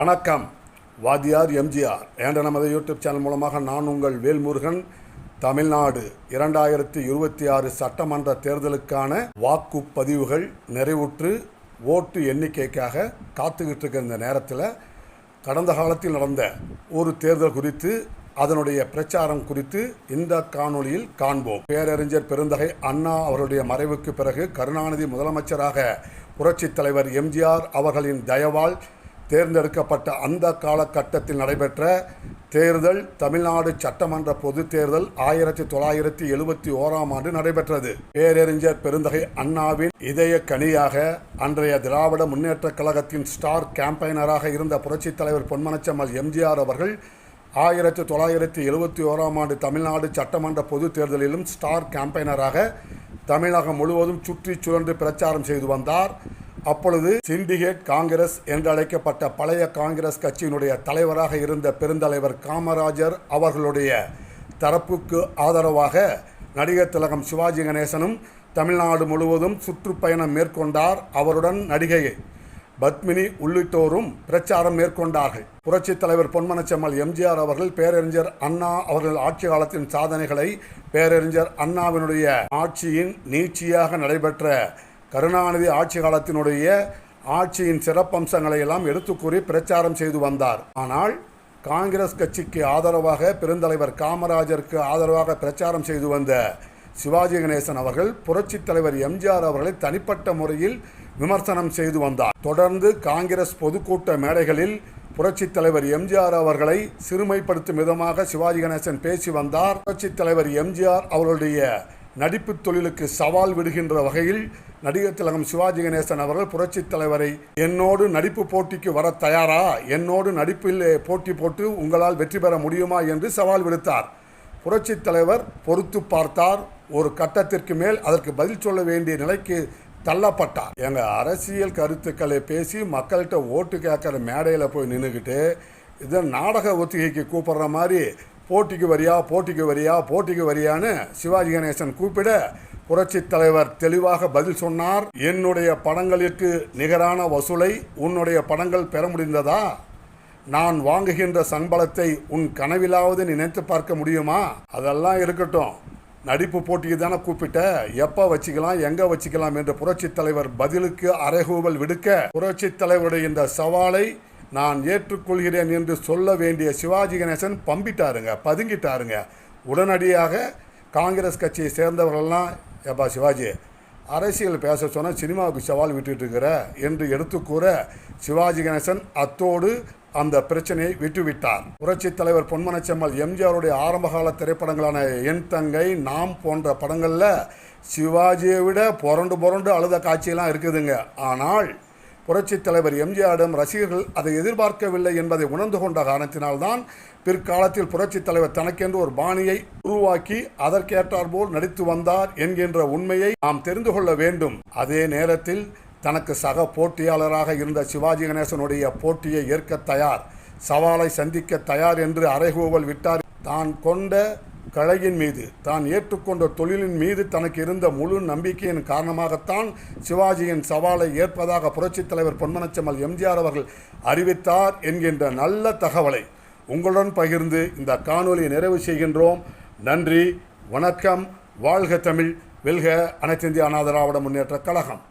வணக்கம். வாத்தியார் எம்ஜிஆர் என்ற நமது யூடியூப் சேனல் மூலமாக நான் உங்கள் வேல்முருகன். தமிழ்நாடு 2026 சட்டமன்ற தேர்தலுக்கான வாக்குப்பதிவுகள் நிறைவுற்று ஓட்டு எண்ணிக்கைக்காக காத்துக்கிட்டு இருக்கிற இந்த நேரத்தில் கடந்த காலத்தில் நடந்த ஒரு தேர்தல் குறித்து அதனுடைய பிரச்சாரம் குறித்து இந்த காணொளியில் காண்போம். பேரறிஞர் பெருந்தகை அண்ணா அவர்களுடைய மறைவுக்கு பிறகு கருணாநிதி முதலமைச்சராக புரட்சித் தலைவர் எம்ஜிஆர் அவர்களின் தயவால் தேர்ந்தெடுக்கப்பட்ட அந்த காலகட்டத்தில் நடைபெற்ற தேர்தல் தமிழ்நாடு சட்டமன்ற பொது தேர்தல் 1971 ஆண்டு நடைபெற்றது. பேரறிஞர் பெருந்தகை அண்ணாவின் இதய கனியாக அன்றைய திராவிட முன்னேற்ற கழகத்தின் ஸ்டார் கேம்பெயினராக இருந்த புரட்சித் தலைவர் பொன்மனச்செம்மல் எம்ஜிஆர் அவர்கள் 1971 ஆண்டு தமிழ்நாடு சட்டமன்ற பொது தேர்தலிலும் ஸ்டார் கேம்பெயினராக தமிழகம் முழுவதும் சுற்றி சுழன்று பிரச்சாரம் செய்து வந்தார். அப்பொழுது சிண்டிகேட் காங்கிரஸ் என்று அழைக்கப்பட்ட பழைய காங்கிரஸ் கட்சியினுடைய தலைவராக இருந்த பெருந்தலைவர் காமராஜர் அவர்களுடைய தரப்புக்கு ஆதரவாக நடிகர் திலகம் சிவாஜி கணேசனும் தமிழ்நாடு முழுவதும் சுற்றுப்பயணம் மேற்கொண்டார். அவருடன் நடிகை பத்மினி உள்ளிட்டோரும் பிரச்சாரம் மேற்கொண்டார்கள். புரட்சித் தலைவர் பொன்மனச்செம்மல் எம்ஜிஆர் அவர்கள் பேரறிஞர் அண்ணா அவர்கள் ஆட்சி காலத்தின் சாதனைகளை, பேரறிஞர் அண்ணாவினுடைய ஆட்சியின் நீட்சியாக நடைபெற்ற கருணாநிதி ஆட்சி காலத்தினுடைய ஆட்சியின் சிறப்பம்சங்களை எல்லாம் எடுத்துக்கூறி பிரச்சாரம் செய்து வந்தார். ஆனால் காங்கிரஸ் கட்சிக்கு ஆதரவாக பெருந்தலைவர் காமராஜருக்கு ஆதரவாக பிரச்சாரம் செய்து வந்த சிவாஜி கணேசன் அவர்கள் புரட்சித் தலைவர் எம்ஜிஆர் அவர்களை தனிப்பட்ட முறையில் விமர்சனம் செய்து வந்தார். தொடர்ந்து காங்கிரஸ் பொதுக்கூட்ட மேடைகளில் புரட்சித் தலைவர் எம்ஜிஆர் அவர்களை சிறுமைப்படுத்தும் விதமாக சிவாஜி கணேசன் பேசி வந்தார். புரட்சித் தலைவர் எம்ஜிஆர் அவர்களுடைய நடிப்பு தொழிலுக்கு சவால் விடுகின்ற வகையில் நடிகர் திலகம் சிவாஜி கணேசன் அவர்கள் புரட்சித் தலைவரை என்னோடு நடிப்பு போட்டிக்கு வர தயாரா, என்னோடு நடிப்பில் போட்டி போட்டு உங்களால் வெற்றி பெற முடியுமா என்று சவால் விடுத்தார். புரட்சித் தலைவர் பொறுத்து பார்த்தார். ஒரு கட்டத்திற்கு மேல் அதற்கு பதில் சொல்ல வேண்டிய நிலைக்கு தள்ளப்பட்டார். எங்கள் அரசியல் கருத்துக்களை பேசி மக்கள்கிட்ட ஓட்டு கேட்குற மேடையில் போய் நின்றுக்கிட்டு இதை நாடக ஒத்திகைக்கு கூப்பிடுற மாதிரி போட்டிக்கு வரியா போட்டிக்கு வரியா போட்டிக்கு வரியான்னு சிவாஜி கணேசன் கூப்பிட புரட்சித் தலைவர் தெளிவாக பதில் சொன்னார். என்னுடைய படங்களுக்கு நிகரான வசூலை உன்னுடைய படங்கள் பெற முடிந்ததா? நான் வாங்குகின்ற சம்பளத்தை உன் கனவிலாவது நினைத்து பார்க்க முடியுமா? அதெல்லாம் இருக்கட்டும், நடிப்பு போட்டிக்கு தானே கூப்பிட்ட, எப்போ வச்சுக்கலாம் எங்கே வச்சுக்கலாம் என்று புரட்சித் தலைவர் பதிலுக்கு அறைகூவல் விடுக்க, புரட்சித் தலைவருடைய இந்த சவாலை நான் ஏற்றுக்கொள்கிறேன் என்று சொல்ல வேண்டிய சிவாஜி கணேசன் பம்பிட்டாருங்க, பதுங்கிட்டாருங்க. உடனடியாக காங்கிரஸ் கட்சியை சேர்ந்தவர்கள்லாம், ஏப்பா சிவாஜி, அரசியல் பேச சொன்னால் சினிமாவுக்கு சவால் விட்டுட்டு இருக்கிற என்று எடுத்துக்கூற சிவாஜி கணேசன் அத்தோடு அந்த பிரச்சனையை விட்டுவிட்டார். புரட்சித் தலைவர் பொன்மனச்செம்மல் எம்ஜிஆருடைய ஆரம்பகால திரைப்படங்களான என் தங்கை, நாம் போன்ற படங்களில் சிவாஜியை விட புரண்டு அழுத காட்சியெல்லாம் இருக்குதுங்க. ஆனால் புரட்சித் தலைவர் எம்ஜிஆரிடம் ரசிகர்கள் அதை எதிர்பார்க்கவில்லை என்பதை உணர்ந்து கொண்ட காரணத்தினால்தான் பிற்காலத்தில் புரட்சித் தலைவர் தனக்கென்று ஒரு பாணியை உருவாக்கி அதற்கேற்றாற்போல் நடித்து வந்தார் என்கின்ற உண்மையை நாம் தெரிந்து கொள்ள வேண்டும். அதே நேரத்தில் தனக்கு சக போட்டியாளராக இருந்த சிவாஜி கணேசனுடைய போட்டியை ஏற்க தயார், சவாலை சந்திக்க தயார் என்று அறைகூவல் விட்டார். தான் கொண்ட கலையின் மீது, தான் ஏற்றுக்கொண்ட தொழிலின் மீது தனக்கு இருந்த முழு நம்பிக்கையின் காரணமாகத்தான் சிவாஜியின் சவாலை ஏற்பதாக புரட்சித் தலைவர் பொன்மனச்செம்மல் எம்ஜிஆர் அவர்கள் அறிவித்தார் என்கின்ற நல்ல தகவலை உங்களுடன் பகிர்ந்து இந்த காணொலியை நிறைவு செய்கின்றோம். நன்றி, வணக்கம். வாழ்க தமிழ், வெல்க அனைத்திந்திய அண்ணா திராவிட முன்னேற்ற கழகம்.